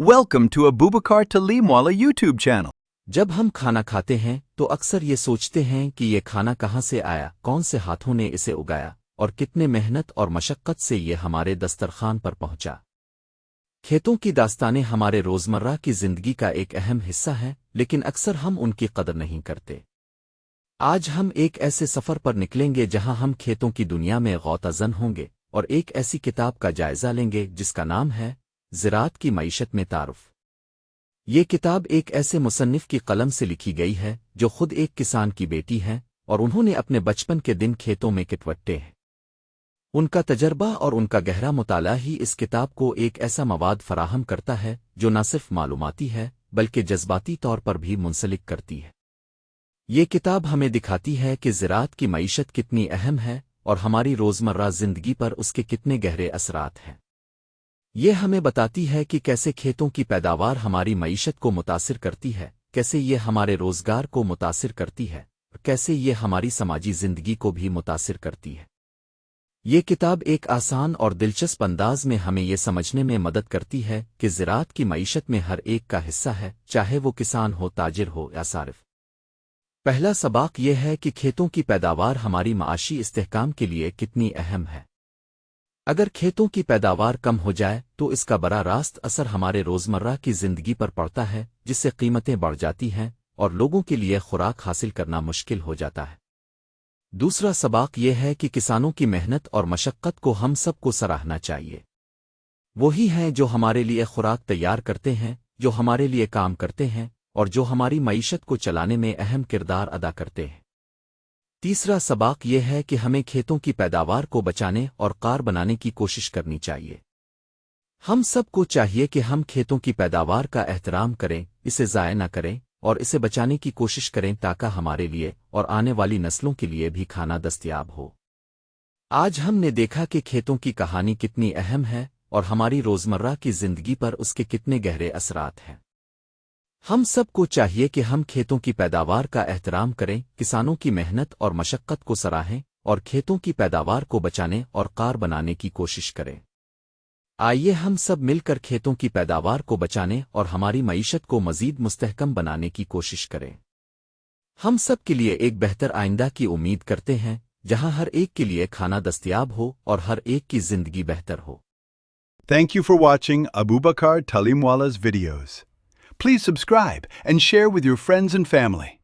Welcome to Abubakar Talimwala YouTube channel. جب ہم کھانا کھاتے ہیں تو اکثر یہ سوچتے ہیں کہ یہ کھانا کہاں سے آیا، کون سے ہاتھوں نے اسے اگایا اور کتنے محنت اور مشقت سے یہ ہمارے دسترخوان پر پہنچا۔ کھیتوں کی داستانیں ہمارے روزمرہ کی زندگی کا ایک اہم حصہ ہیں، لیکن اکثر ہم ان کی قدر نہیں کرتے۔ آج ہم ایک ایسے سفر پر نکلیں گے جہاں ہم کھیتوں کی دنیا میں غوطہ زن ہوں گے اور ایک ایسی کتاب کا جائزہ لیں گے جس کا نام ہے زراعت کی معیشت میں تعارف۔ یہ کتاب ایک ایسے مصنف کی قلم سے لکھی گئی ہے جو خود ایک کسان کی بیٹی ہے اور انہوں نے اپنے بچپن کے دن کھیتوں میں کٹوٹے ہیں۔ ان کا تجربہ اور ان کا گہرا مطالعہ ہی اس کتاب کو ایک ایسا مواد فراہم کرتا ہے جو نہ صرف معلوماتی ہے بلکہ جذباتی طور پر بھی منسلک کرتی ہے۔ یہ کتاب ہمیں دکھاتی ہے کہ زراعت کی معیشت کتنی اہم ہے اور ہماری روزمرہ زندگی پر اس کے کتنے گہرے اثرات ہیں۔ یہ ہمیں بتاتی ہے کہ کیسے کھیتوں کی پیداوار ہماری معیشت کو متاثر کرتی ہے، کیسے یہ ہمارے روزگار کو متاثر کرتی ہے اور کیسے یہ ہماری سماجی زندگی کو بھی متاثر کرتی ہے۔ یہ کتاب ایک آسان اور دلچسپ انداز میں ہمیں یہ سمجھنے میں مدد کرتی ہے کہ زراعت کی معیشت میں ہر ایک کا حصہ ہے، چاہے وہ کسان ہو، تاجر ہو یا صارف۔ پہلا سبق یہ ہے کہ کھیتوں کی پیداوار ہماری معاشی استحکام کے لیے کتنی اہم ہے۔ اگر کھیتوں کی پیداوار کم ہو جائے تو اس کا براہ راست اثر ہمارے روزمرہ کی زندگی پر پڑتا ہے، جس سے قیمتیں بڑھ جاتی ہیں اور لوگوں کے لیے خوراک حاصل کرنا مشکل ہو جاتا ہے۔ دوسرا سبق یہ ہے کہ کسانوں کی محنت اور مشقت کو ہم سب کو سراہنا چاہیے۔ وہی ہیں جو ہمارے لیے خوراک تیار کرتے ہیں، جو ہمارے لیے کام کرتے ہیں اور جو ہماری معیشت کو چلانے میں اہم کردار ادا کرتے ہیں۔ تیسرا سبق یہ ہے کہ ہمیں کھیتوں کی پیداوار کو بچانے اور کار بنانے کی کوشش کرنی چاہیے۔ ہم سب کو چاہیے کہ ہم کھیتوں کی پیداوار کا احترام کریں، اسے ضائع نہ کریں اور اسے بچانے کی کوشش کریں تاکہ ہمارے لیے اور آنے والی نسلوں کے لیے بھی کھانا دستیاب ہو۔ آج ہم نے دیکھا کہ کھیتوں کی کہانی کتنی اہم ہے اور ہماری روزمرہ کی زندگی پر اس کے کتنے گہرے اثرات ہیں۔ ہم سب کو چاہیے کہ ہم کھیتوں کی پیداوار کا احترام کریں، کسانوں کی محنت اور مشقت کو سراہیں اور کھیتوں کی پیداوار کو بچانے اور کار بنانے کی کوشش کریں۔ آئیے ہم سب مل کر کھیتوں کی پیداوار کو بچانے اور ہماری معیشت کو مزید مستحکم بنانے کی کوشش کریں۔ ہم سب کے لیے ایک بہتر آئندہ کی امید کرتے ہیں جہاں ہر ایک کے لیے کھانا دستیاب ہو اور ہر ایک کی زندگی بہتر ہو۔ Thank you for watching Abubakar Talimwala's videos. Please subscribe and share with your friends and family.